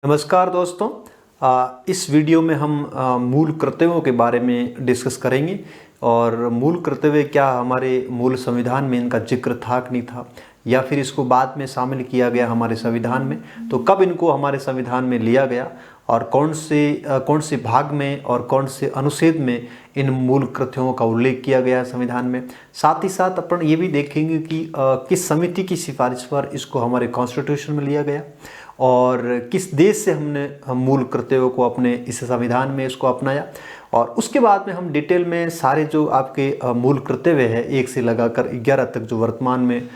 नमस्कार दोस्तों। इस वीडियो में हम मूल कर्तव्यों के बारे में डिस्कस करेंगे और मूल कर्तव्य क्या हमारे मूल संविधान में इनका जिक्र था कि नहीं था, या फिर इसको बाद में शामिल किया गया हमारे संविधान में, तो कब इनको हमारे संविधान में लिया गया और कौन से भाग में और कौन से अनुच्छेद में इन मूल कर्तव्यों का उल्लेख किया गया है संविधान में। साथ ही साथ अपन ये भी देखेंगे कि किस समिति की सिफारिश पर इसको हमारे कॉन्स्टिट्यूशन में लिया गया और किस देश से हमने मूल कर्तव्यों को अपने इस संविधान में इसको अपनाया। और उसके बाद में हम डिटेल में सारे जो आपके मूल कर्तव्य है 1 से लगाकर 11 तक जो वर्तमान में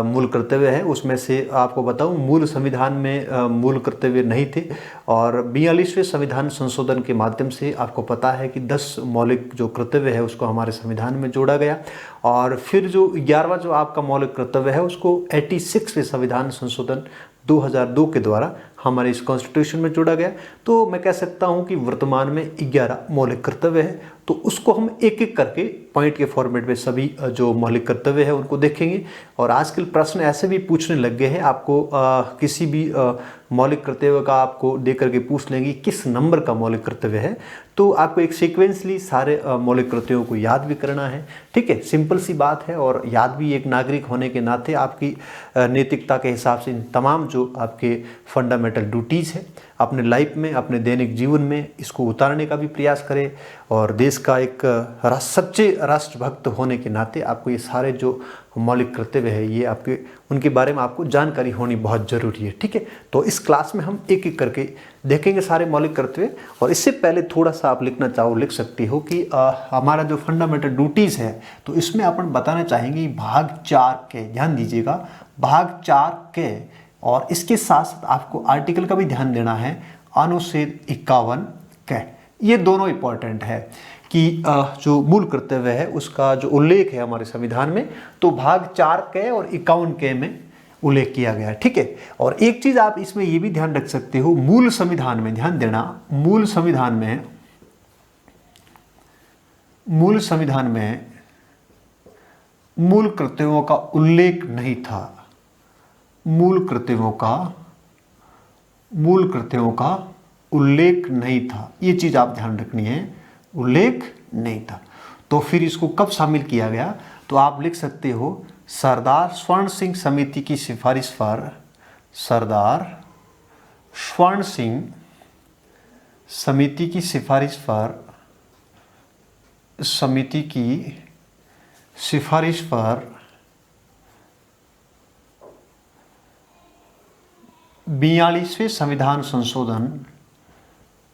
मूल कर्तव्य है, उसमें से आपको बताऊं मूल संविधान में मूल कर्तव्य नहीं थे और 42वें संविधान संशोधन के माध्यम से आपको पता है कि 10 मौलिक जो कर्तव्य है उसको हमारे संविधान में जोड़ा गया। और फिर जो 11वां जो आपका मौलिक कर्तव्य है उसको 86वें संविधान संशोधन 2002 के द्वारा हमारे इस कॉन्स्टिट्यूशन में जोड़ा गया। तो मैं कह सकता हूं कि वर्तमान में 11 मौलिक कर्तव्य है, तो उसको हम एक एक करके पॉइंट के फॉर्मेट में सभी जो मौलिक कर्तव्य है उनको देखेंगे। और आजकल प्रश्न ऐसे भी पूछने लग गए हैं, आपको किसी भी मौलिक कर्तव्य का आपको दे करके पूछ लेंगे किस नंबर का मौलिक कर्तव्य है, तो आपको एक सीक्वेंसली सारे मौलिक कर्तव्यों को याद भी करना है। ठीक है, सिंपल सी बात है और याद भी एक नागरिक होने के नाते आपकी नैतिकता के हिसाब से इन तमाम जो आपके फंडामेंटल ड्यूटीज़ है अपने लाइफ में, अपने दैनिक जीवन में इसको उतारने का भी प्रयास करें। और देश का एक सच्चे राष्ट्रभक्त होने के नाते आपको ये सारे जो मौलिक कर्तव्य है ये आपके उनके बारे में आपको जानकारी होनी बहुत ज़रूरी है। ठीक है, तो इस क्लास में हम एक एक करके देखेंगे सारे मौलिक कर्तव्य। और इससे पहले थोड़ा सा आप लिखना चाहो लिख सकती हो कि हमारा जो फंडामेंटल ड्यूटीज़ है तो इसमें अपन बताना चाहेंगे भाग 4 के, ध्यान दीजिएगा, भाग 4 के। और इसके साथ साथ आपको आर्टिकल का भी ध्यान देना है, अनुच्छेद 51 के। ये दोनों इंपॉर्टेंट है कि जो मूल कर्तव्य है उसका जो उल्लेख है हमारे संविधान में तो भाग 4 के और 51 के में उल्लेख किया गया है। ठीक है, और एक चीज आप इसमें ये भी ध्यान रख सकते हो, मूल संविधान में ध्यान देना, मूल संविधान में मूल कर्तव्यों का उल्लेख नहीं था। मूल कर्तव्यों का उल्लेख नहीं था, ये चीज आप ध्यान रखनी है, उल्लेख नहीं था। तो फिर इसको कब शामिल किया गया, तो आप लिख सकते हो सरदार स्वर्ण सिंह समिति की सिफारिश पर, सरदार स्वर्ण सिंह समिति की सिफारिश पर, समिति की सिफारिश पर 42वें संविधान संशोधन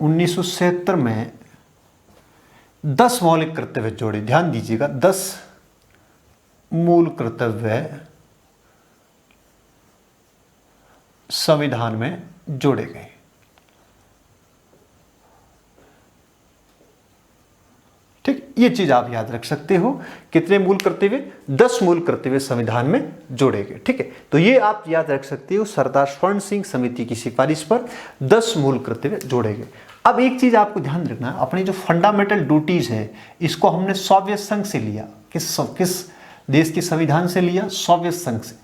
1977 में 10 मौलिक कर्तव्य जोड़े। ध्यान दीजिएगा, 10 मूल कर्तव्य संविधान में जोड़े गए। ठीक, ये चीज आप याद रख सकते हो, कितने मूल कर्तव्य, 10 मूल कर्तव्य संविधान में जोड़े गए। ठीक है, तो ये आप याद रख सकते हो, सरदार स्वर्ण सिंह समिति की सिफारिश पर 10 मूल कर्तव्य जोड़े गए। अब एक चीज आपको ध्यान रखना है, अपनी जो फंडामेंटल ड्यूटीज है इसको हमने सोवियत संघ से लिया। किस देश के संविधान से लिया? सोवियत संघ से,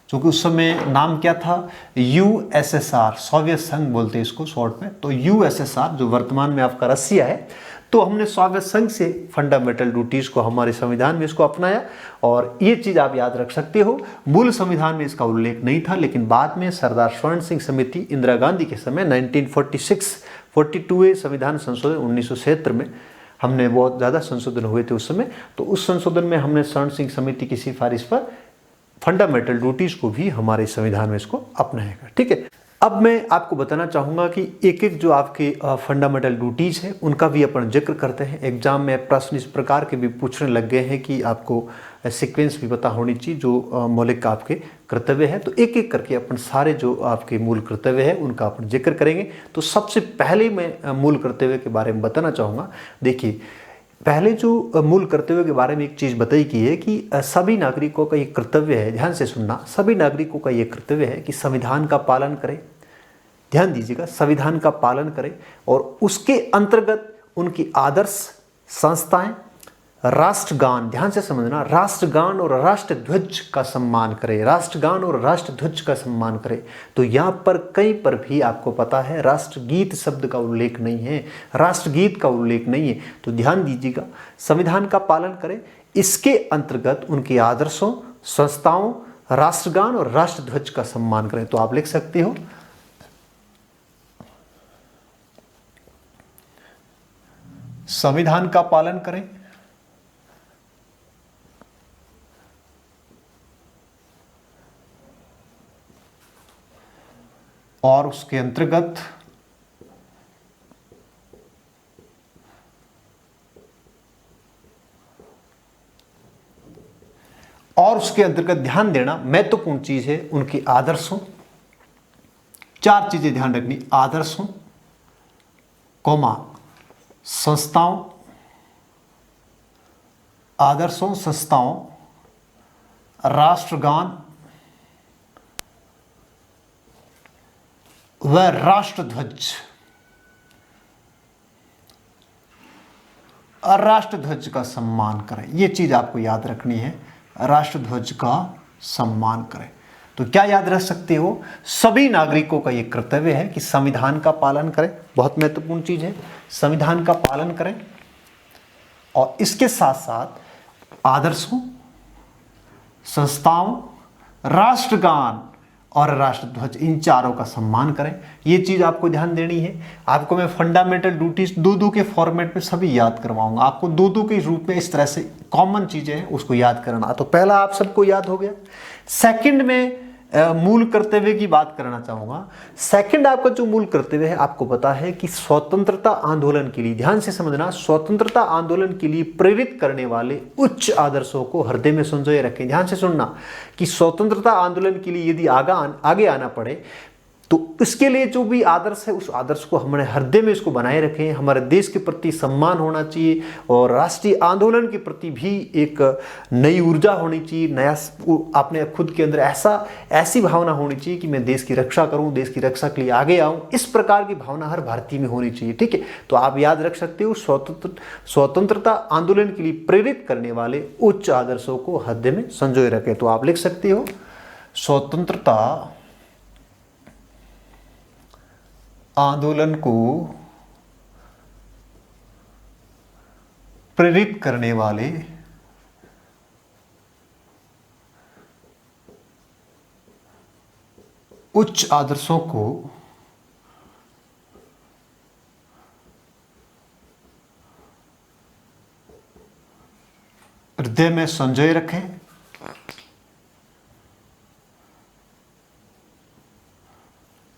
क्योंकि उस समय नाम क्या था, यूएसएसआर, सोवियत संघ बोलते हैं इसको शॉर्ट में। तो यूएसएसआर जो वर्तमान में आपका रसिया है, तो हमने सोवियत संघ से फंडामेंटल ड्यूटीज को हमारे संविधान में इसको अपनाया। और ये चीज आप याद रख सकते हो, मूल संविधान में इसका उल्लेख नहीं था, लेकिन बाद में सरदार स्वर्ण सिंह समिति इंदिरा गांधी के समय 1942वें संविधान संशोधन 1976 में हमने बहुत ज़्यादा संशोधन हुए थे उस समय, तो उस संशोधन में हमने स्वर्ण सिंह समिति की सिफारिश पर फंडामेंटल ड्यूटीज को भी हमारे संविधान में इसको अपनाएगा। ठीक है, अब मैं आपको बताना चाहूँगा कि एक एक जो आपके फंडामेंटल ड्यूटीज है उनका भी अपन जिक्र करते हैं। एग्जाम में प्रश्न इस प्रकार के भी पूछने लग गए हैं कि आपको सीक्वेंस भी पता होनी चाहिए जो मौलिक आपके कर्तव्य है। तो एक एक करके अपन सारे जो आपके मूल कर्तव्य है उनका अपन जिक्र करेंगे। तो सबसे पहले मैं मूल कर्तव्य के बारे में बताना चाहूँगा। देखिए, पहले जो मूल कर्तव्य के बारे में एक चीज़ बताई गई है कि सभी नागरिकों का ये कर्तव्य है, ध्यान से सुनना, सभी नागरिकों का ये कर्तव्य है कि संविधान का पालन करें। ध्यान दीजिएगा, संविधान का पालन करें और उसके अंतर्गत उनकी आदर्श संस्थाएं, राष्ट्रगान, ध्यान से समझना, राष्ट्रगान और राष्ट्र ध्वज का सम्मान करे, राष्ट्रगान और राष्ट्र ध्वज का सम्मान करे। तो यहाँ पर कहीं पर भी आपको पता है राष्ट्रगीत शब्द का उल्लेख नहीं है, राष्ट्रगीत का उल्लेख नहीं है। तो ध्यान दीजिएगा, संविधान का पालन करें, इसके अंतर्गत उनके आदर्शों, संस्थाओं, राष्ट्रगान और राष्ट्र ध्वज का सम्मान करें। तो आप लिख सकते हो संविधान का पालन करें, और उसके अंतर्गत ध्यान देना, महत्वपूर्ण चीज है उनके आदर्शों, 4 चीजें ध्यान रखनी, आदर्शों, कौमा, संस्थाओं, आदर्शों, संस्थाओं, राष्ट्रगान व राष्ट्रध्वज, राष्ट्रध्वज का सम्मान करें। यह चीज आपको याद रखनी है, राष्ट्रध्वज का सम्मान करें। तो क्या याद रख सकते हो, सभी नागरिकों का यह कर्तव्य है कि संविधान का पालन करें, बहुत महत्वपूर्ण चीज है, संविधान का पालन करें, और इसके साथ साथ आदर्शों, संस्थाओं, राष्ट्रगान और राष्ट्रध्वज, इन चारों का सम्मान करें। ये चीज आपको ध्यान देनी है। आपको मैं फंडामेंटल ड्यूटीज 2-2 के फॉर्मेट में सभी याद करवाऊंगा, आपको 2-2 के रूप में इस तरह से कॉमन चीजें हैं उसको याद करना। तो पहला आप सबको याद हो गया। सेकंड में मूल कर्तव्य की बात करना चाहूंगा। सेकंड आपका जो मूल कर्तव्य है, आपको पता है कि स्वतंत्रता आंदोलन के लिए, ध्यान से समझना, स्वतंत्रता आंदोलन के लिए प्रेरित करने वाले उच्च आदर्शों को हृदय में संजोए रखें। ध्यान से सुनना कि स्वतंत्रता आंदोलन के लिए यदि आगे आना पड़े तो इसके लिए जो भी आदर्श है, उस आदर्श को हमने हृदय में इसको बनाए रखें। हमारे देश के प्रति सम्मान होना चाहिए और राष्ट्रीय आंदोलन के प्रति भी एक नई ऊर्जा होनी चाहिए, नया अपने खुद के अंदर ऐसी भावना होनी चाहिए कि मैं देश की रक्षा करूं, देश की रक्षा के लिए आगे आऊं। इस प्रकार की भावना हर भारतीय में होनी चाहिए, ठीक है। तो आप याद रख सकते हो, स्वतंत्रता आंदोलन के लिए प्रेरित करने वाले उच्च आदर्शों को हृदय में संजोए रखें। तो आप लिख सकते हो स्वतंत्रता आंदोलन को प्रेरित करने वाले उच्च आदर्शों को हृदय में संजोए रखें।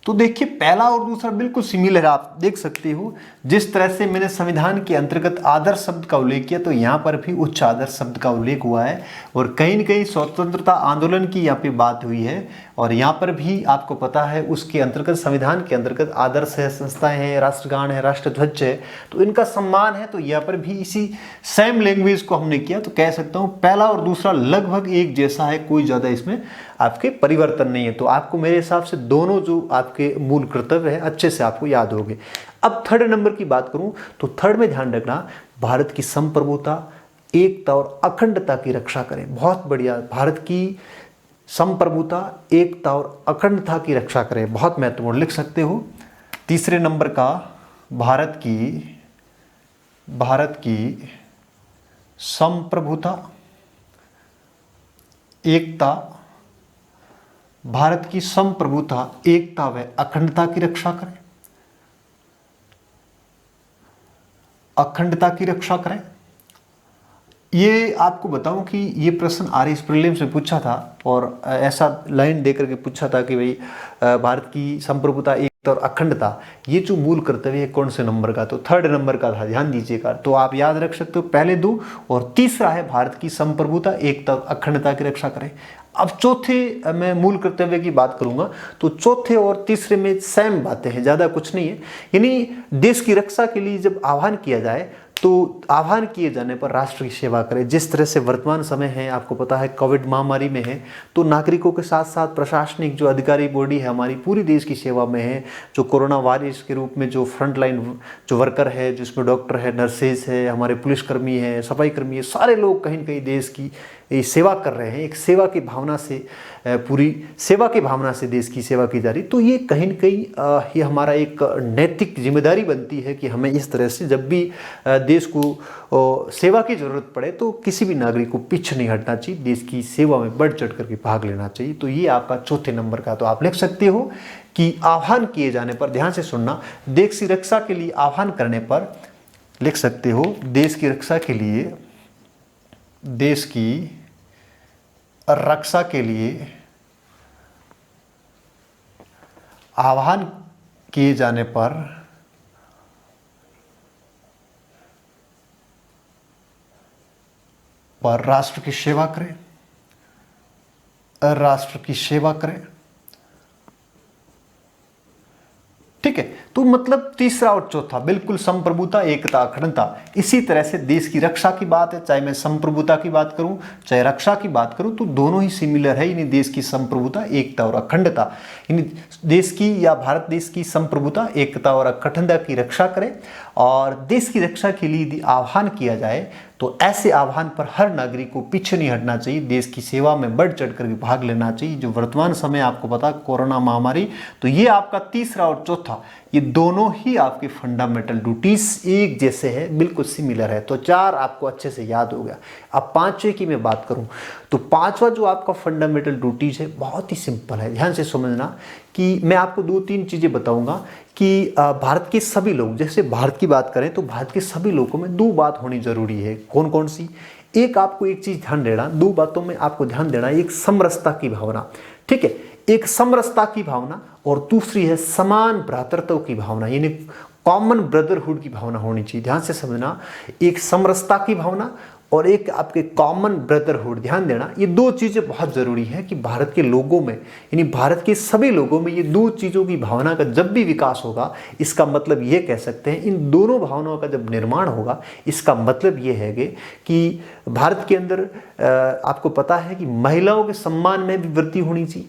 तो देखिए, पहला और दूसरा बिल्कुल सिमिलर आप देख सकते हो। जिस तरह से मैंने संविधान के अंतर्गत आदर्श शब्द का उल्लेख किया, तो यहाँ पर भी उच्च आदर्श शब्द का उल्लेख हुआ है और कहीं न कहीं स्वतंत्रता आंदोलन की यहाँ पे बात हुई है। और यहाँ पर भी आपको पता है उसके अंतर्गत, संविधान के अंतर्गत आदर्श है, संस्थाएं हैं, राष्ट्रगान है, राष्ट्रध्वज है, तो इनका सम्मान है। तो यहाँ पर भी इसी सेम लैंग्वेज को हमने किया। तो कह सकता हूँ पहला और दूसरा लगभग एक जैसा है, कोई ज़्यादा इसमें आपके परिवर्तन नहीं है। तो आपको मेरे हिसाब से दोनों जो आपके मूल कर्तव्य है अच्छे से आपको याद होंगे। अब थर्ड नंबर की बात करूं तो थर्ड में ध्यान रखना, भारत की संप्रभुता, एकता और अखंडता की रक्षा करें। बहुत बढ़िया, भारत की संप्रभुता, एकता और अखंडता की रक्षा करें, बहुत महत्वपूर्ण, लिख सकते हो। तीसरे नंबर का भारत की संप्रभुता, एकता, भारत की संप्रभुता, एकता व अखंडता की रक्षा करें, अखंडता की रक्षा करें। ये आपको बताऊं कि ये प्रश्न आरएस प्रीलिम्स में पूछा था और ऐसा लाइन देकर के पूछा था कि भाई भारत की संप्रभुता, एकता और अखंडता, ये जो मूल कर्तव्य है कौन से नंबर का, तो थर्ड नंबर का था, ध्यान दीजिएगा। तो आप याद रख सकते हो पहले दो, और तीसरा है भारत की संप्रभुता, एकता और अखंडता की रक्षा करें। अब चौथे मैं मूल कर्तव्य की बात करूंगा, तो चौथे और तीसरे में सेम बातें हैं, ज़्यादा कुछ नहीं है। यानी देश की रक्षा के लिए जब आह्वान किया जाए तो आह्वान किए जाने पर राष्ट्र की सेवा करें। जिस तरह से वर्तमान समय है, आपको पता है कोविड महामारी में है, तो नागरिकों के साथ साथ प्रशासनिक जो अधिकारी बॉडी है हमारी पूरी देश की सेवा में है। जो कोरोना वायरस के रूप में जो फ्रंट लाइन जो वर्कर है, जिसमें डॉक्टर है, नर्सेज है, हमारे पुलिसकर्मी है, सफाई कर्मी है, सारे लोग कहीं न कहीं देश की सेवा कर रहे हैं। एक सेवा की भावना से, पूरी सेवा की भावना से देश की सेवा की जा रही। तो ये कहीं न कहीं ये हमारा एक नैतिक जिम्मेदारी बनती है कि हमें इस तरह से जब भी देश को सेवा की ज़रूरत पड़े तो किसी भी नागरिक को पीछे नहीं हटना चाहिए, देश की सेवा में बढ़ चढ़ करके भाग लेना चाहिए। तो ये आपका चौथे नंबर का। तो आप लिख सकते हो कि आह्वान किए जाने पर, ध्यान से सुनना, देश की रक्षा के लिए आह्वान करने पर लिख सकते हो, देश की रक्षा के लिए, देश की रक्षा के लिए आह्वान किए जाने पर राष्ट्र की सेवा करें, राष्ट्र की सेवा करें। ठीक है, तो मतलब तीसरा और चौथा बिल्कुल संप्रभुता, एकता, अखंडता। इसी तरह से देश की रक्षा की बात है, चाहे मैं संप्रभुता की बात करूं चाहे रक्षा की बात करूं, तो दोनों ही सिमिलर है। यानी देश की संप्रभुता, एकता और अखंडता, यानी देश की या भारत देश की संप्रभुता, एकता और अखंडता की रक्षा करें। और देश की रक्षा के लिए यदि आह्वान किया जाए तो ऐसे आह्वान पर हर नागरिक को पीछे नहीं हटना चाहिए, देश की सेवा में बढ़ चढ़ कर भाग लेना चाहिए। जो वर्तमान समय आपको पता कोरोना महामारी, तो ये आपका तीसरा और चौथा, ये दोनों ही आपके फंडामेंटल ड्यूटीज एक जैसे है, बिल्कुल सिमिलर है। तो चार आपको अच्छे से याद हो गया। अब पांचवे की मैं बात करूं तो पांचवा जो आपका फंडामेंटल ड्यूटीज है बहुत ही सिंपल है। ध्यान से समझना कि मैं आपको दो तीन चीजें बताऊंगा कि भारत के सभी लोग, जैसे भारत की बात करें तो भारत के सभी लोगों में दो बात होनी जरूरी है। कौन कौन सी? एक आपको एक चीज ध्यान देना, दो बातों में आपको ध्यान देना। एक समरसता की भावना, ठीक है, एक समरसता की भावना, और दूसरी है समान भ्रातृत्व की भावना, यानी कॉमन ब्रदरहुड की भावना होनी चाहिए। ध्यान से समझना, एक समरसता की भावना और एक आपके कॉमन ब्रदरहुड। ध्यान देना, ये दो चीजें बहुत जरूरी है कि भारत के लोगों में, यानी भारत के सभी लोगों में ये दो चीजों की भावना का जब भी विकास होगा, इसका मतलब ये कह सकते हैं, इन दोनों भावनाओं का जब निर्माण होगा, इसका मतलब ये है कि भारत के अंदर आपको पता है कि महिलाओं के सम्मान में भी वृद्धि होनी चाहिए।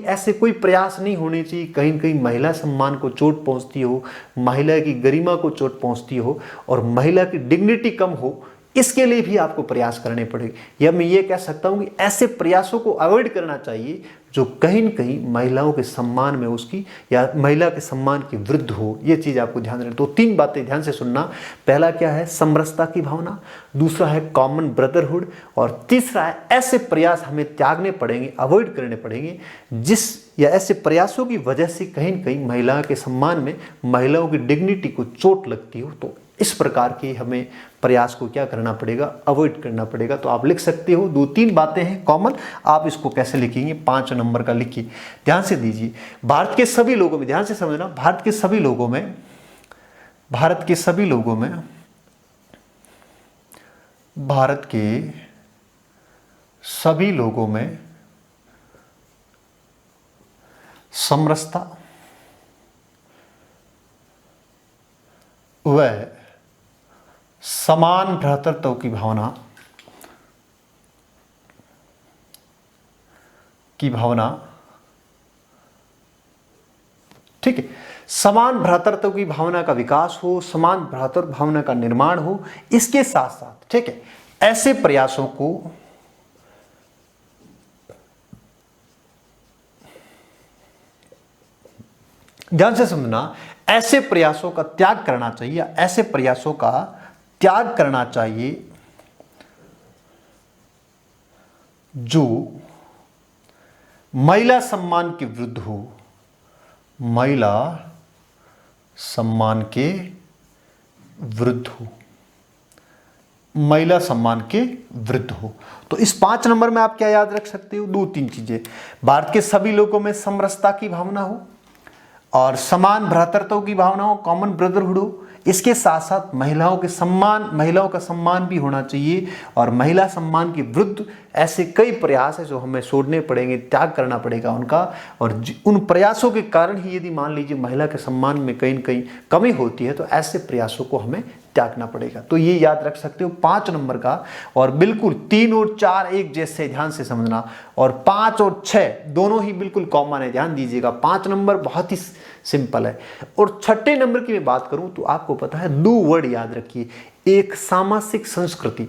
ऐसे कोई प्रयास नहीं होने चाहिए कहीं न कहीं महिला सम्मान को चोट पहुंचती हो, महिला की गरिमा को चोट पहुंचती हो और महिला की डिग्निटी कम हो। इसके लिए भी आपको प्रयास करने पड़ेंगे। या मैं ये कह सकता हूं कि ऐसे प्रयासों को अवॉइड करना चाहिए जो कहीं न कहीं महिलाओं के सम्मान में उसकी या महिला के सम्मान की वृद्धि हो। ये चीज आपको ध्यान रखना। तो तीन बातें ध्यान से सुनना। पहला क्या है? समरसता की भावना, दूसरा है कॉमन ब्रदरहुड, और तीसरा है ऐसे प्रयास हमें त्यागने पड़ेंगे, अवॉइड करने पड़ेंगे या ऐसे प्रयासों की वजह से कहीं न कहीं महिला के सम्मान में, महिलाओं की डिग्निटी को चोट लगती हो। तो इस प्रकार के हमें प्रयास को क्या करना पड़ेगा? अवॉइड करना पड़ेगा। तो आप लिख सकते हो, दो तीन बातें हैं कॉमन। आप इसको कैसे लिखेंगे? 5 नंबर का लिखिए, ध्यान से दीजिए। भारत के सभी लोगों में, ध्यान से समझना, भारत के सभी लोगों में समरसता व समान भ्रातृत्व की भावना, ठीक है, समान भ्रातृत्व की भावना का विकास हो, समान भ्रातृत्व भावना का निर्माण हो। इसके साथ साथ, ठीक है, ऐसे प्रयासों को ध्यान से समझना, ऐसे प्रयासों का त्याग करना चाहिए, ऐसे प्रयासों का त्याग करना चाहिए जो महिला सम्मान के विरुद्ध हो, महिला सम्मान के विरुद्ध हो, महिला सम्मान के विरुद्ध हो। तो इस 5 नंबर में आप क्या याद रख सकते हो? दो तीन चीजें। भारत के सभी लोगों में समरसता की भावना हो और समान भ्रातृत्व की भावना हो, कॉमन ब्रदरहुड हो। इसके साथ साथ महिलाओं का सम्मान भी होना चाहिए, और महिला सम्मान के विरुद्ध ऐसे कई प्रयास है जो हमें छोड़ने पड़ेंगे, त्याग करना पड़ेगा उनका। और उन प्रयासों के कारण ही यदि मान लीजिए महिला के सम्मान में कहीं न कहीं कमी होती है, तो ऐसे प्रयासों को हमें त्यागना पड़ेगा। तो ये याद रख सकते हो 5 नंबर का। और बिल्कुल 3 और 4 एक जैसे, ध्यान से समझना। और 5 और 6 दोनों ही बिल्कुल कॉमन है, ध्यान दीजिएगा। 5 नंबर बहुत ही सिंपल है। और छठे नंबर की मैं बात करूं तो आपको पता है 2 वर्ड याद रखिए। एक सामासिक संस्कृति।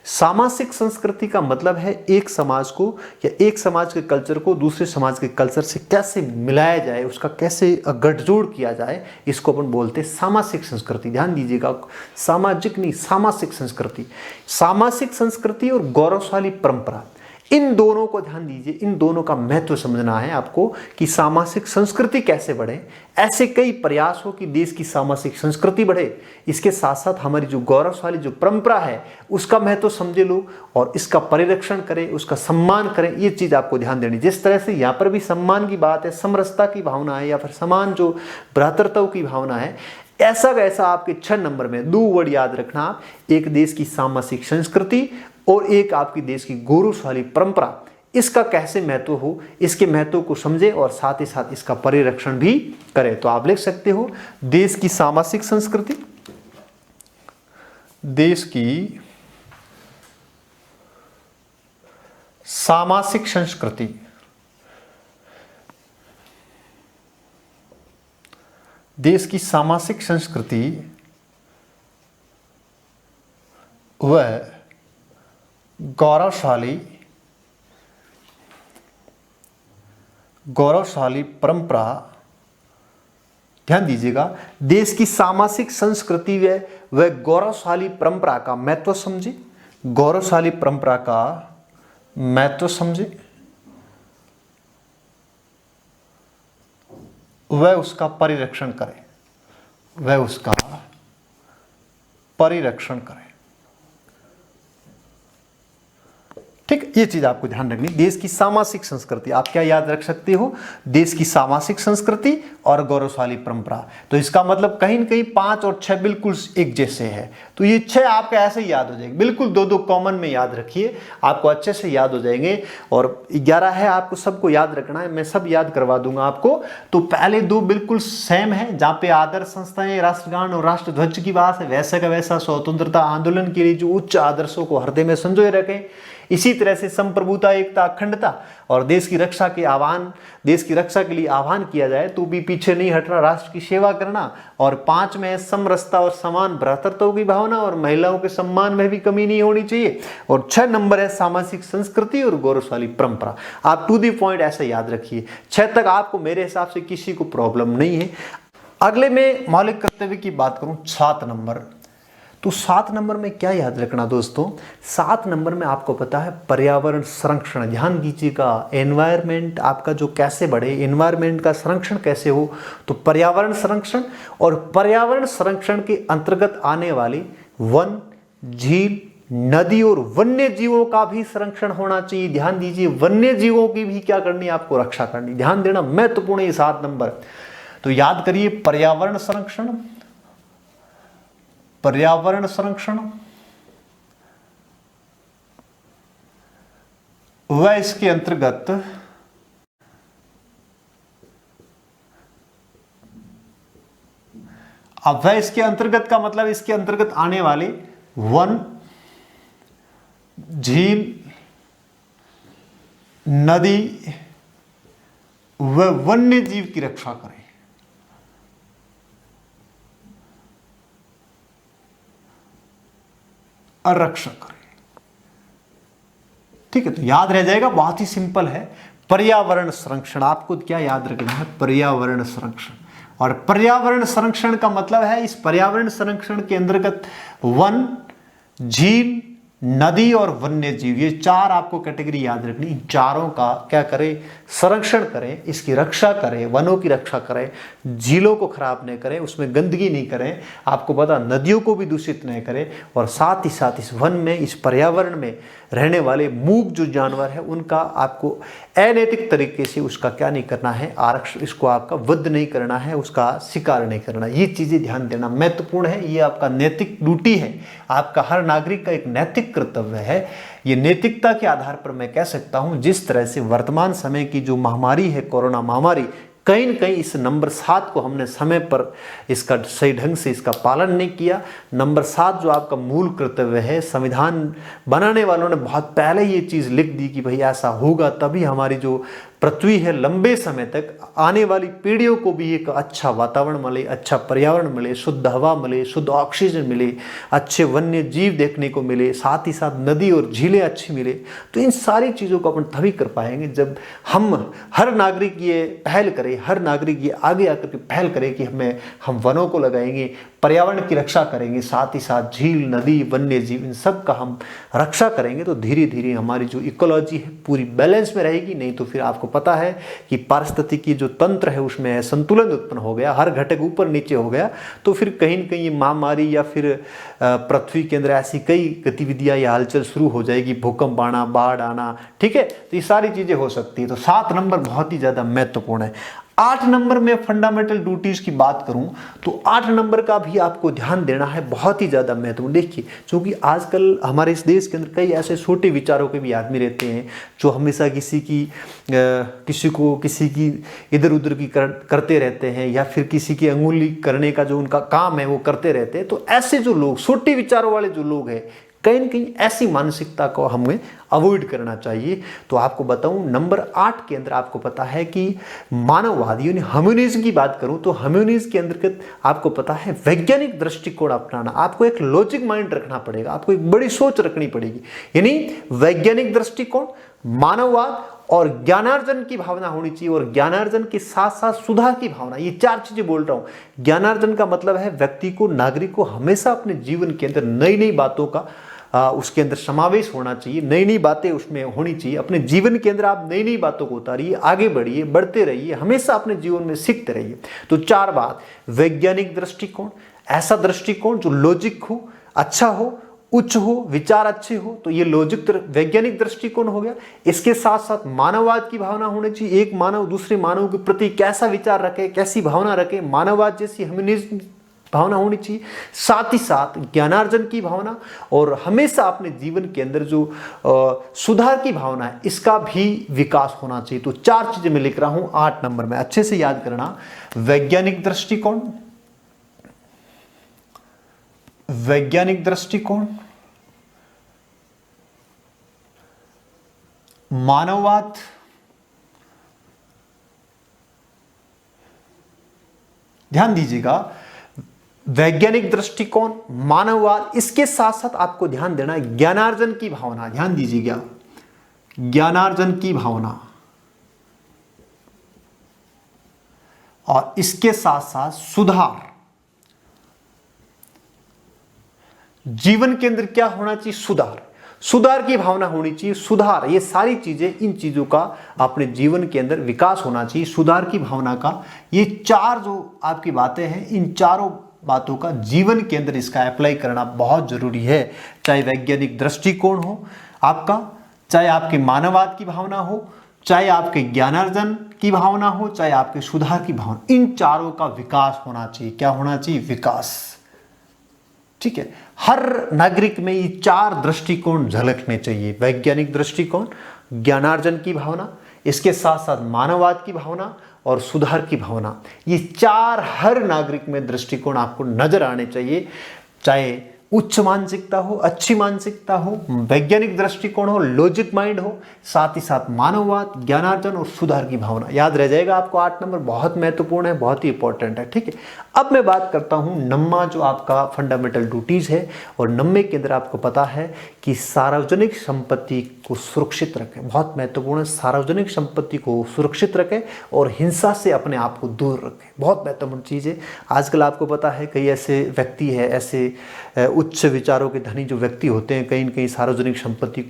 सामासिक संस्कृति का मतलब है एक समाज को या एक समाज के कल्चर को दूसरे समाज के कल्चर से कैसे मिलाया जाए, उसका कैसे गठजोड़ किया जाए, इसको अपन बोलते हैं सामासिक संस्कृति। ध्यान दीजिएगा, सामाजिक नहीं, सामासिक संस्कृति। सामासिक संस्कृति और गौरवशाली परंपरा, इन दोनों को ध्यान दीजिए, इन दोनों का महत्व समझना है आपको कि सामाजिक संस्कृति कैसे बढ़े। ऐसे कई प्रयास हो कि देश की सामाजिक संस्कृति बढ़े, इसके साथ साथ हमारी जो गौरवशाली जो परंपरा है उसका महत्व समझे लोग और इसका परिरक्षण करें, उसका सम्मान करें। ये चीज आपको ध्यान देनी। जिस तरह से यहाँ पर भी सम्मान की बात है, समरसता की भावना है या फिर समान जो भ्रातृत्व की भावना है, ऐसा वैसा आपके 6 नंबर में 2 वर्ड याद रखना आप। एक देश की सामाजिक संस्कृति और एक आपकी देश की गौरवशाली परंपरा, इसका कैसे महत्व हो, इसके महत्व को समझे और साथ ही साथ इसका परिरक्षण भी करें। तो आप लिख सकते हो देश की सामाजिक संस्कृति, देश की सामाजिक संस्कृति, देश की सामाजिक संस्कृति वह गौरवशाली परंपरा। ध्यान दीजिएगा, देश की सामाजिक संस्कृति व गौरवशाली परंपरा का महत्व समझे, गौरवशाली परंपरा का महत्व समझे, वह उसका परिरक्षण करे, वह उसका परिरक्षण करे। ठीक, ये चीज आपको ध्यान रखनी। देश की सामाजिक संस्कृति, आप क्या याद रख सकते हो, देश की सामाजिक संस्कृति और गौरवशाली परंपरा। तो इसका मतलब कहीं न कहीं 5 और 6 बिल्कुल एक जैसे है। तो ये 6 आपका ऐसे ही याद हो जाएंगे, बिल्कुल 2-2 कॉमन में याद रखिए, आपको अच्छे से याद हो जाएंगे। और 11 है, आपको सबको याद रखना है, मैं सब याद करवा दूंगा आपको। तो पहले 2 बिल्कुल सेम है, जहां पे आदर्श संस्थाएं, राष्ट्रगान और राष्ट्रध्वज की बात है, वैसा का वैसा स्वतंत्रता आंदोलन के लिए जो उच्च आदर्शों को हृदय में संजोए रखें। इसी तरह से संप्रभुता, एकता, अखंडता और देश की रक्षा के आह्वान, देश की रक्षा के लिए आह्वान किया जाए तो भी पीछे नहीं हटना, राष्ट्र की सेवा करना। और 5 में समरसता और समान भ्रातृत्व की भावना और महिलाओं के सम्मान में भी कमी नहीं होनी चाहिए। और 6 नंबर है सामाजिक संस्कृति और गौरवशाली परंपरा। आप टू द पॉइंट ऐसे याद रखिए। 6 तक आपको मेरे हिसाब से किसी को प्रॉब्लम नहीं है। अगले में मौलिक कर्तव्य की बात करूं, 7 नंबर। तो 7 नंबर में क्या याद रखना दोस्तों, 7 नंबर में आपको पता है पर्यावरण संरक्षण। ध्यान दीजिएगा, एनवायरमेंट आपका जो कैसे बढ़े, एनवायरमेंट का संरक्षण कैसे हो, तो पर्यावरण संरक्षण। और पर्यावरण संरक्षण के अंतर्गत आने वाले वन, झील, नदी और वन्य जीवों का भी संरक्षण होना चाहिए। ध्यान दीजिए, वन्य जीवों की भी क्या करनी है, आपको रक्षा करनी। ध्यान देना, महत्वपूर्ण है 7 नंबर। तो याद करिए, पर्यावरण संरक्षण, पर्यावरण संरक्षण व इसके अंतर्गत अब वह इसके अंतर्गत का मतलब इसके अंतर्गत आने वाले वन, झील, नदी व वन्य जीव की रक्षा करें। रक्षा करें। ठीक है, तो याद रह जाएगा, बहुत ही सिंपल है। पर्यावरण संरक्षण, आपको क्या याद रखना है, पर्यावरण संरक्षण। और पर्यावरण संरक्षण का मतलब है इस पर्यावरण संरक्षण के अंतर्गत वन, झील, नदी और वन्य जीव, ये 4 आपको कैटेगरी याद रखनी। इन चारों का क्या करें, संरक्षण करें, इसकी रक्षा करें, वनों की रक्षा करें, झीलों को खराब नहीं करें, उसमें गंदगी नहीं करें, आपको पता नदियों को भी दूषित नहीं करें। और साथ ही साथ इस वन में, इस पर्यावरण में रहने वाले मूक जो जानवर है उनका आपको अनैतिक तरीके से उसका क्या नहीं करना है, आरक्षण, इसको आपका वध नहीं करना है, उसका शिकार नहीं करना। ये चीजें ध्यान देना महत्वपूर्ण है। ये आपका नैतिक ड्यूटी है, आपका हर नागरिक का एक नैतिक कर्तव्य है। ये नैतिकता के आधार पर मैं कह सकता हूं, जिस तरह से वर्तमान समय की जो महामारी है, कोरोना महामारी, कहीं न कहीं इस नंबर 7 को हमने समय पर इसका सही ढंग से इसका पालन नहीं किया। नंबर 7 जो आपका मूल कर्तव्य है, संविधान बनाने वालों ने बहुत पहले ये चीज़ लिख दी कि भाई ऐसा होगा तभी हमारी जो पृथ्वी है लंबे समय तक आने वाली पीढ़ियों को भी एक अच्छा वातावरण मिले, अच्छा पर्यावरण मिले, शुद्ध हवा मिले, शुद्ध ऑक्सीजन मिले, अच्छे वन्य जीव देखने को मिले, साथ ही साथ नदी और झीलें अच्छी मिले। तो इन सारी चीज़ों को अपन तभी कर पाएंगे जब हम हर नागरिक ये पहल करे, हर नागरिक ये आगे आकर के पहल करे कि हम वनों को लगाएंगे, पर्यावरण की रक्षा करेंगे, साथ ही साथ झील, नदी, वन्य जीव इन सब का हम रक्षा करेंगे। तो धीरे धीरे हमारी जो इकोलॉजी है पूरी बैलेंस में रहेगी। नहीं तो फिर आपको पता है कि पारिस्थितिकी जो तंत्र है उसमें संतुलन उत्पन्न हो गया, हर घटक ऊपर नीचे हो गया, तो फिर कहीं न कहीं ये महामारी या फिर पृथ्वी के अंदर ऐसी कई गतिविधियां या हलचल शुरू हो जाएगी, भूकंप आना, बाढ़ आना, ठीक है। तो ये सारी चीजें हो सकती है। तो 7 नंबर बहुत ही ज्यादा महत्वपूर्ण है। 8 नंबर में फंडामेंटल ड्यूटीज की बात करूं तो 8 नंबर का भी आपको ध्यान देना है, बहुत ही ज्यादा महत्वपूर्ण। देखिए, क्योंकि आजकल हमारे इस देश के अंदर कई ऐसे छोटे विचारों के भी आदमी रहते हैं जो हमेशा किसी की इधर उधर की करते रहते हैं, या फिर किसी की अंगुली करने का जो उनका काम है वो करते रहते हैं। तो ऐसे जो लोग, छोटे विचारों वाले जो लोग हैं, कहीं न कहीं ऐसी मानसिकता को हमें अवॉइड करना चाहिए। तो आपको बताऊं, नंबर 8 के अंदर आपको पता है कि मानववादियों ने, ह्यूमनिज्म की बात करूं तो ह्यूमनिज्म के अंतर्गत आपको पता है वैज्ञानिक दृष्टिकोण अपनाना, आपको एक लॉजिक माइंड रखना पड़ेगा, आपको एक बड़ी सोच रखनी पड़ेगी। यानी वैज्ञानिक दृष्टिकोण, मानववाद और ज्ञानार्जन की भावना होनी चाहिए, और ज्ञानार्जन के साथ साथ सुधार की भावना। ये 4 चीजें बोल रहा हूं। ज्ञानार्जन का मतलब है व्यक्ति को, नागरिक को हमेशा अपने जीवन के अंदर नई नई बातों का उसके अंदर समावेश होना चाहिए, नई नई बातें उसमें होनी चाहिए। अपने जीवन के अंदर आप नई नई बातों को उतारिए, आगे बढ़िए, बढ़ते रहिए, हमेशा अपने जीवन में सीखते रहिए। तो 4 बात: वैज्ञानिक दृष्टिकोण, ऐसा दृष्टिकोण जो लॉजिक हो, अच्छा हो, उच्च हो, विचार अच्छे हो, तो ये लॉजिक वैज्ञानिक दृष्टिकोण हो गया। इसके साथ साथ मानववाद की भावना होनी चाहिए। एक मानव दूसरे मानव के प्रति कैसा विचार रखे, कैसी भावना रखे, मानववाद जैसी ह्यूमनिज्म भावना होनी चाहिए। साथ ही साथ ज्ञानार्जन की भावना, और हमेशा अपने जीवन के अंदर जो सुधार की भावना है इसका भी विकास होना चाहिए। तो 4 चीजें मैं लिख रहा हूं 8 नंबर में, अच्छे से याद करना। वैज्ञानिक दृष्टिकोण, वैज्ञानिक दृष्टिकोण, मानववाद, ध्यान दीजिएगा, वैज्ञानिक दृष्टिकोण, मानववाद, इसके साथ साथ आपको ध्यान देना है ज्ञानार्जन की भावना। ध्यान दीजिएगा, ज्ञानार्जन की भावना, और इसके साथ साथ सुधार। जीवन के अंदर क्या होना चाहिए? सुधार, सुधार की भावना होनी चाहिए। सुधार, ये सारी चीजें, इन चीजों का अपने जीवन के अंदर विकास होना चाहिए, सुधार की भावना का। ये 4 जो आपकी बातें हैं, इन चारों बातों का जीवन के अंदर इसका अप्लाई करना बहुत जरूरी है। चाहे वैज्ञानिक दृष्टिकोण हो आपका, चाहे आपके मानववाद की भावना हो, चाहे आपके ज्ञानार्जन की भावना हो, चाहे आपके सुधार की भावना, इन चारों का विकास होना चाहिए। क्या होना चाहिए? विकास। ठीक है, हर नागरिक में ये 4 दृष्टिकोण झलकने चाहिए। वैज्ञानिक दृष्टिकोण, ज्ञानार्जन की भावना, इसके साथ साथ मानववाद की भावना और सुधार की भावना। ये 4 हर नागरिक में दृष्टिकोण आपको नजर आने चाहिए। चाहे उच्च मानसिकता हो, अच्छी मानसिकता हो, वैज्ञानिक दृष्टिकोण हो, लॉजिक माइंड हो, साथ ही साथ मानववाद, ज्ञानार्जन और सुधार की भावना। याद रह जाएगा आपको 8 नंबर, बहुत महत्वपूर्ण है, बहुत ही इंपॉर्टेंट है। ठीक है, अब मैं बात करता हूं नम्मा, जो आपका फंडामेंटल ड्यूटीज है। और नम्मे के अंदर आपको पता है कि सार्वजनिक संपत्ति को सुरक्षित रखें, बहुत महत्वपूर्ण है। सार्वजनिक संपत्ति को सुरक्षित रखें और हिंसा से अपने आप को दूर रखें, बहुत महत्वपूर्ण चीज़ है। आजकल आपको पता है कई ऐसे व्यक्ति है, ऐसे उच्च विचारों के धनी जो व्यक्ति होते हैं, कहीं न कहीं सार्वजनिक संपत्ति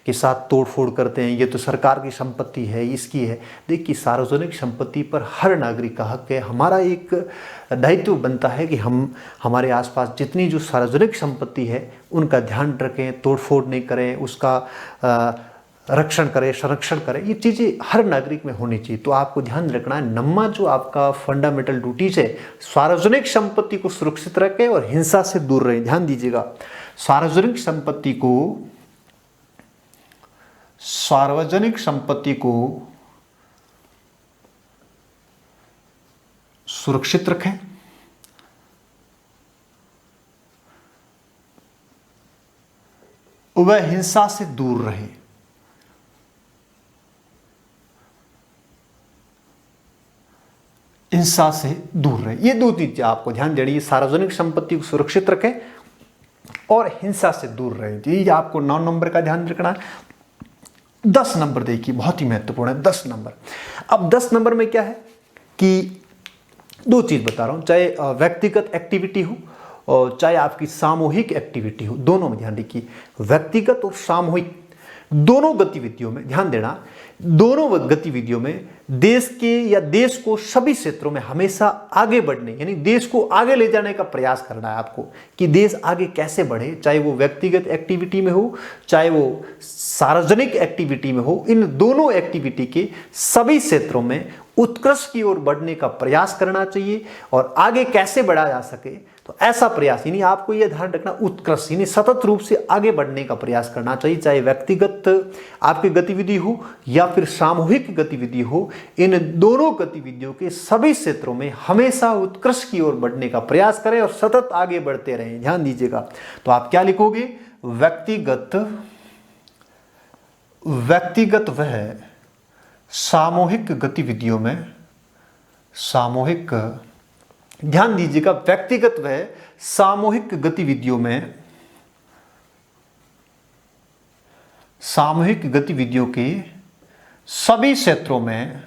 के साथ तोड़फोड़ करते हैं। ये तो सरकार की संपत्ति है, इसकी है। देखिए, सार्वजनिक संपत्ति पर हर नागरिक का हक है। हमारा एक दायित्व बनता है कि हम हमारे आसपास जितनी जो सार्वजनिक संपत्ति है उनका ध्यान रखें, तोड़फोड़ नहीं करें, उसका रक्षण करें, संरक्षण करें। ये चीज़ें हर नागरिक में होनी चाहिए। तो आपको ध्यान रखना है, नम्मा जो आपका फंडामेंटल ड्यूटीज है, सार्वजनिक संपत्ति को सुरक्षित रखें और हिंसा से दूर रहें। ध्यान दीजिएगा, सार्वजनिक संपत्ति को सुरक्षित रखें, वह हिंसा से दूर रहे। हिंसा से दूर रहे, ये दो चीजें आपको ध्यान देनी है। सार्वजनिक संपत्ति को सुरक्षित रखें और हिंसा से दूर रहे, ये आपको 9 नंबर का ध्यान रखना है। 10 नंबर देखिए, बहुत ही महत्वपूर्ण है 10 नंबर। अब 10 नंबर में क्या है कि दो चीज बता रहा हूं, चाहे व्यक्तिगत एक्टिविटी हो और चाहे आपकी सामूहिक एक्टिविटी हो, दोनों में ध्यान रखिए। व्यक्तिगत और सामूहिक दोनों गतिविधियों में ध्यान देना, दोनों गतिविधियों में देश के या देश को सभी क्षेत्रों में हमेशा आगे बढ़ने, यानी देश को आगे ले जाने का प्रयास करना है आपको कि देश आगे कैसे बढ़े, चाहे वो व्यक्तिगत एक्टिविटी में हो चाहे वो सार्वजनिक एक्टिविटी में हो। इन दोनों एक्टिविटी के सभी क्षेत्रों में उत्कृष्ट की ओर बढ़ने का प्रयास करना चाहिए और आगे कैसे बढ़ा जा सके, तो ऐसा प्रयास, यानी आपको यह ध्यान रखना, उत्कृष्ट यानी सतत रूप से आगे बढ़ने का प्रयास करना चाहिए, चाहे व्यक्तिगत आपकी गतिविधि हो या फिर सामूहिक गतिविधि हो। इन दोनों गतिविधियों के सभी क्षेत्रों में हमेशा उत्कृष्ट की ओर बढ़ने का प्रयास करें और सतत आगे बढ़ते रहें। ध्यान दीजिएगा, तो आप क्या लिखोगे, व्यक्तिगत वह सामूहिक गतिविधियों में, सामूहिक, ध्यान दीजिएगा, व्यक्तिगत वह सामूहिक गतिविधियों में, सामूहिक गतिविधियों के सभी क्षेत्रों में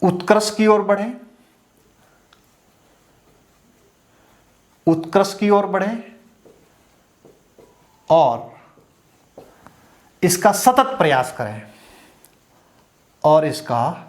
उत्कृष्ट की ओर बढ़े, उत्कृष्ट की ओर बढ़े और इसका सतत प्रयास करें, और इसका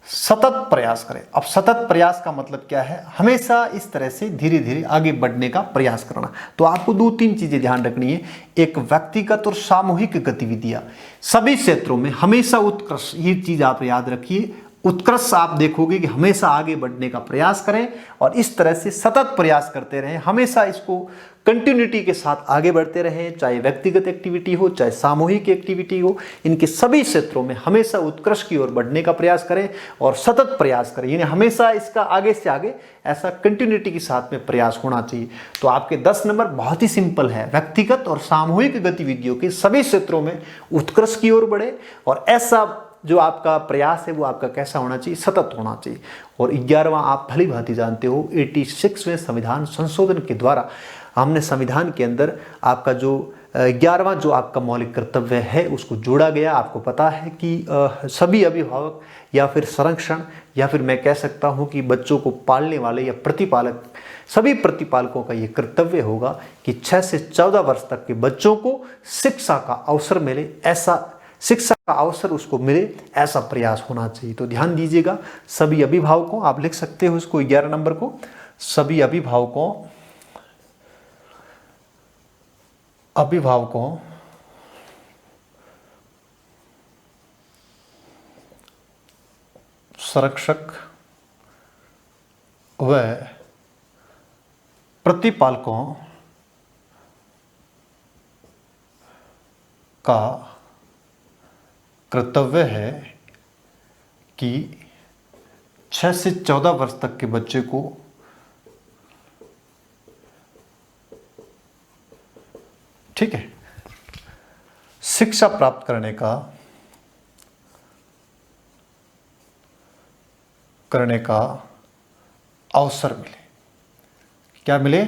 सतत प्रयास करें। अब सतत प्रयास का मतलब क्या है, हमेशा इस तरह से धीरे धीरे आगे बढ़ने का प्रयास करना। तो आपको 2-3 चीजें ध्यान रखनी है, एक व्यक्तिगत और सामूहिक गतिविधियां सभी क्षेत्रों में हमेशा उत्कृष्ट, ये चीज आप याद रखिए। उत्कृष्ट आप देखोगे कि हमेशा आगे बढ़ने का प्रयास करें और इस तरह से सतत प्रयास करते रहें, हमेशा इसको कंटिन्यूटी के साथ आगे बढ़ते रहें, चाहे व्यक्तिगत एक्टिविटी हो चाहे सामूहिक एक्टिविटी हो। इनके सभी क्षेत्रों में हमेशा उत्कृष्ट की ओर बढ़ने का प्रयास करें और सतत प्रयास करें, यानी हमेशा इसका आगे से आगे ऐसा कंटिन्यूटी के साथ में प्रयास होना चाहिए। तो आपके 10 नंबर बहुत ही सिंपल है, व्यक्तिगत और सामूहिक गतिविधियों के सभी क्षेत्रों में उत्कृष्ट की ओर बढ़े और ऐसा जो आपका प्रयास है वो आपका कैसा होना चाहिए, सतत होना चाहिए। और 11वां आप भली भांति जानते हो, 86वें संविधान संशोधन के द्वारा हमने संविधान के अंदर आपका जो 11वां जो आपका मौलिक कर्तव्य है उसको जोड़ा गया। आपको पता है कि सभी अभिभावक या फिर संरक्षण या फिर मैं कह सकता हूं कि बच्चों को पालने वाले या प्रतिपालक, सभी प्रतिपालकों का ये कर्तव्य होगा कि 6 से 14 वर्ष तक के बच्चों को शिक्षा का अवसर मिले, ऐसा शिक्षा का अवसर उसको मिले, ऐसा प्रयास होना चाहिए। तो ध्यान दीजिएगा, सभी अभिभावकों, आप लिख सकते हो इसको 11 नंबर को, सभी अभिभावकों संरक्षक व प्रतिपालकों का कर्तव्य है कि 6 से 14 वर्ष तक के बच्चे को ठीक है शिक्षा प्राप्त करने का अवसर मिले। क्या मिले?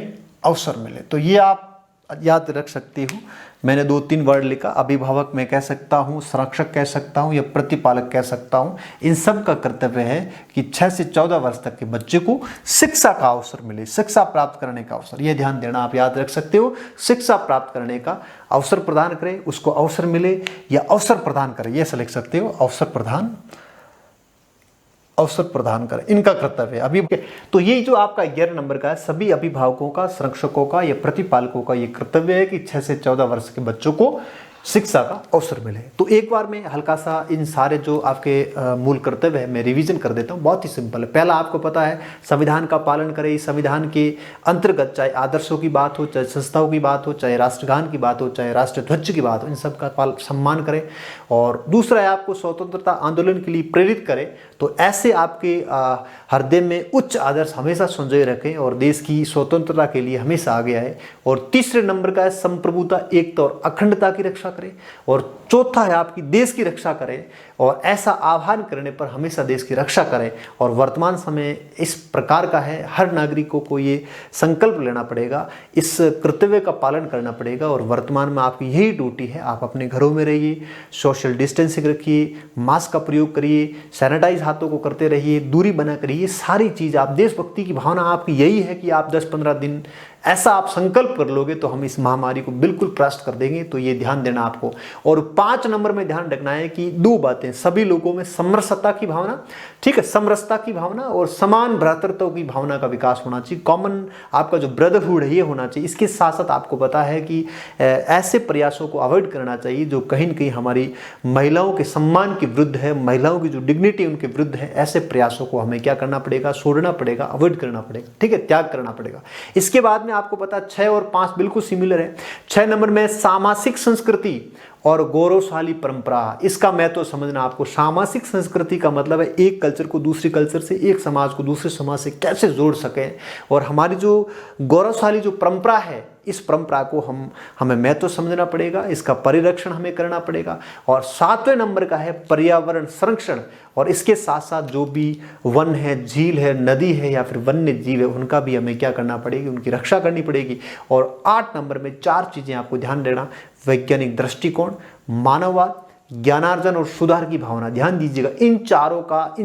अवसर मिले। तो ये आप याद रख सकते हो। मैंने 2-3 वर्ड लिखा, अभिभावक मैं कह सकता हूँ, संरक्षक कह सकता हूँ या प्रतिपालक कह सकता हूँ। इन सब का कर्तव्य है कि 6 से 14 वर्ष तक के बच्चे को शिक्षा का अवसर मिले, शिक्षा प्राप्त करने का अवसर। यह ध्यान देना, आप याद रख सकते हो, शिक्षा प्राप्त करने का अवसर प्रदान करें, उसको अवसर मिले या अवसर प्रदान करें, ये ऐसा लिख सकते हो, अवसर प्रदान करें, इनका कर्तव्य है अभी। तो ये जो आपका 11 नंबर का है, सभी अभिभावकों का, संरक्षकों का या प्रतिपालकों का ये कर्तव्य है कि 6 से 14 वर्ष के बच्चों को शिक्षा का अवसर मिले। तो एक बार मैं हल्का सा इन सारे जो आपके मूल कर्तव्य है मैं रिवीजन कर देता हूँ। बहुत ही सिंपल है। पहला आपको पता है संविधान का पालन करें। इस संविधान के अंतर्गत चाहे आदर्शों की बात हो, चाहे संस्थाओं की बात हो, चाहे राष्ट्रगान की बात हो, चाहे राष्ट्रध्वज की बात हो, इन सब का सम्मान करें। और दूसरा है आपको स्वतंत्रता आंदोलन के लिए प्रेरित करें। तो ऐसे आपके हृदय में उच्च आदर्श हमेशा संजोए रखें और देश की स्वतंत्रता के लिए हमेशा आगे आए। और तीसरे नंबर का है संप्रभुता, एकता और अखंडता की रक्षा करें। और चौथा है आपकी देश की रक्षा करें और ऐसा आह्वान करने पर हमेशा देश की रक्षा करें। और वर्तमान समय इस प्रकार का है, हर नागरिकों को ये संकल्प लेना पड़ेगा, इस कर्तव्य का पालन करना पड़ेगा। और वर्तमान में आपकी यही ड्यूटी है, आप अपने घरों में रहिए, सोशल डिस्टेंसिंग रखिए, मास्क का प्रयोग करिए, सैनिटाइज हाथों को करते रहिए, दूरी बना करिए, सारी चीज़ आप देशभक्ति की भावना आपकी यही है कि आप 10-15 दिन ऐसा आप संकल्प कर लोगे तो हम इस महामारी को बिल्कुल परास्त कर देंगे। तो ये ध्यान देना आपको। और 5 नंबर में ध्यान रखना है कि 2 बातें, सभी लोगों में समरसता की भावना, ठीक है, समरसता की भावना और समान भ्रातृत्व की भावना का विकास होना चाहिए। कॉमन आपका जो ब्रदरहुड है ये होना चाहिए। इसके साथ साथ आपको पता है कि ऐसे प्रयासों को अवॉइड करना चाहिए जो कहीं न कहीं हमारी महिलाओं के सम्मान के विरुद्ध है, महिलाओं की जो डिग्निटी उनके विरुद्ध है। ऐसे प्रयासों को हमें क्या करना पड़ेगा, छोड़ना पड़ेगा, अवॉइड करना पड़ेगा, ठीक है, त्याग करना पड़ेगा। इसके बाद में आपको पता 6 और 5 बिल्कुल सिमिलर है। 6 नंबर में सामाजिक संस्कृति और गौरवशाली परंपरा, इसका महत्व समझना आपको। सामाजिक संस्कृति का मतलब है एक कल्चर को दूसरे कल्चर से, एक समाज को दूसरे समाज से कैसे जोड़ सकें। और हमारी जो गौरवशाली जो परंपरा है, इस परंपरा को हमें महत्व समझना पड़ेगा, इसका परिरक्षण हमें करना पड़ेगा। और 7वें नंबर का है पर्यावरण संरक्षण। और इसके साथ साथ जो भी वन है, झील है, नदी है या फिर वन्य जीव है, उनका भी हमें क्या करना पड़ेगी, उनकी रक्षा करनी पड़ेगी। और 8 नंबर में 4 चीज़ें आपको ध्यान देना, वैज्ञानिक दृष्टिकोण, मानववाद, ज्ञानार्जन और सुधार की भावना। ध्यान दीजिएगा, इन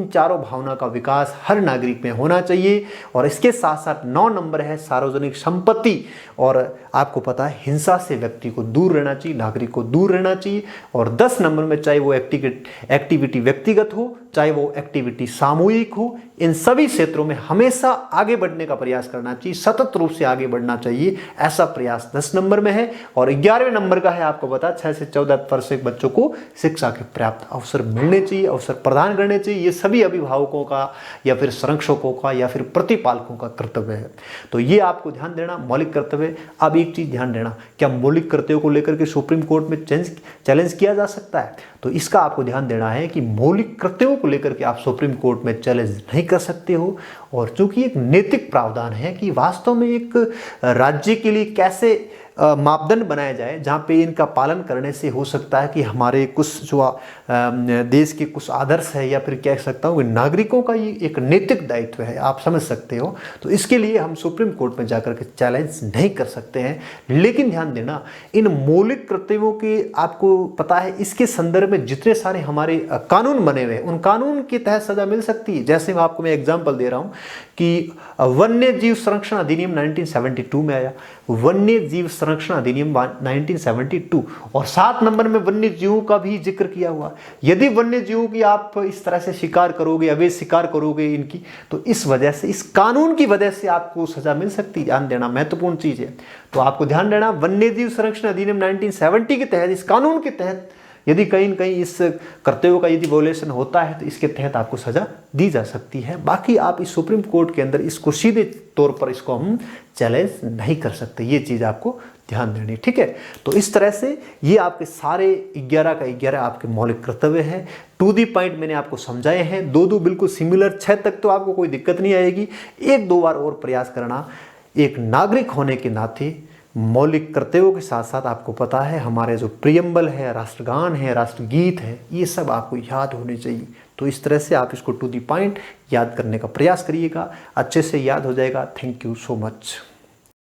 चारों भावना का विकास हर नागरिक में होना चाहिए। और इसके साथ साथ 9 नंबर है सार्वजनिक संपत्ति। और आपको पता है हिंसा से व्यक्ति को दूर रहना चाहिए, नागरिक को दूर रहना चाहिए। और 10 नंबर में चाहे वो एक्टिविटी व्यक्तिगत हो, चाहे वो एक्टिविटी सामूहिक हो, इन सभी क्षेत्रों में हमेशा आगे बढ़ने का प्रयास करना चाहिए, सतत रूप से आगे बढ़ना चाहिए। ऐसा प्रयास 10 नंबर में है। और 11वें नंबर का है आपको पता 6 से 14 वर्ष के बच्चों को शिक्षा के पर्याप्त अवसर मिलने चाहिए, अवसर प्रदान करने चाहिए। ये सभी अभिभावकों का या फिर संरक्षकों का या फिर प्रतिपालकों का कर्तव्य है। तो ये आपको ध्यान देना, मौलिक कर्तव्य। अब एक चीज ध्यान देना, क्या मौलिक कर्तव्यों को लेकर के सुप्रीम कोर्ट में चैलेंज किया जा सकता है? तो इसका आपको ध्यान देना है कि मौलिक कर्तव्यों को लेकर के आप सुप्रीम कोर्ट में चैलेंज नहीं कर सकते हो। और चूंकि एक नैतिक प्रावधान है कि वास्तव में एक राज्य के लिए कैसे मापदंड बनाया जाए जहाँ पे इनका पालन करने से हो सकता है कि हमारे कुछ जो देश के कुछ आदर्श है या फिर कह सकता हूँ नागरिकों का ये एक नैतिक दायित्व है, आप समझ सकते हो। तो इसके लिए हम सुप्रीम कोर्ट में जाकर के चैलेंज नहीं कर सकते हैं। लेकिन ध्यान देना, इन मौलिक कर्तव्यों के आपको पता है इसके संदर्भ में जितने सारे हमारे कानून बने हुए हैं उन कानून के तहत सजा मिल सकती है। जैसे मैं आपको एग्जाम्पल दे रहा हूँ कि वन्य जीव संरक्षण अधिनियम 1972 में आया, वन्य जीव संरक्षण अधिनियम 1972। और 7 नंबर में वन्य जीवों का भी जिक्र किया हुआ। यदि वन्य जीवों की आप इस तरह से शिकार करोगे, अवैध शिकार करोगे इनकी, तो इस वजह से, इस कानून की वजह से आपको सजा मिल सकती है। ध्यान देना, महत्वपूर्ण चीज है। तो आपको ध्यान देना, वन्य जीव संरक्षण अधिनियम 1970 के तहत, इस कानून के तहत यदि कहीं न कहीं इस कर्तव्यों का यदि वोलेशन होता है तो इसके तहत आपको सजा दी जा सकती है। बाकी आप इस सुप्रीम कोर्ट के अंदर इसको सीधे तौर पर इसको हम चैलेंज नहीं कर सकते। ये चीज आपको ध्यान देनी, ठीक है। तो इस तरह से ये आपके सारे 11 का 11 आपके मौलिक कर्तव्य है। टू दी पॉइंट मैंने आपको समझाए हैं, 2 बिल्कुल सिमिलर, 6 तक तो आपको कोई दिक्कत नहीं आएगी। 1-2 बार और प्रयास करना। एक नागरिक होने के नाते मौलिक कर्तव्यों के साथ साथ आपको पता है हमारे जो प्रियम्बल है, राष्ट्रगान है, राष्ट्रगीत है, ये सब आपको याद होने चाहिए। तो इस तरह से आप इसको टू दी पॉइंट याद करने का प्रयास करिएगा, अच्छे से याद हो जाएगा। Thank you so much.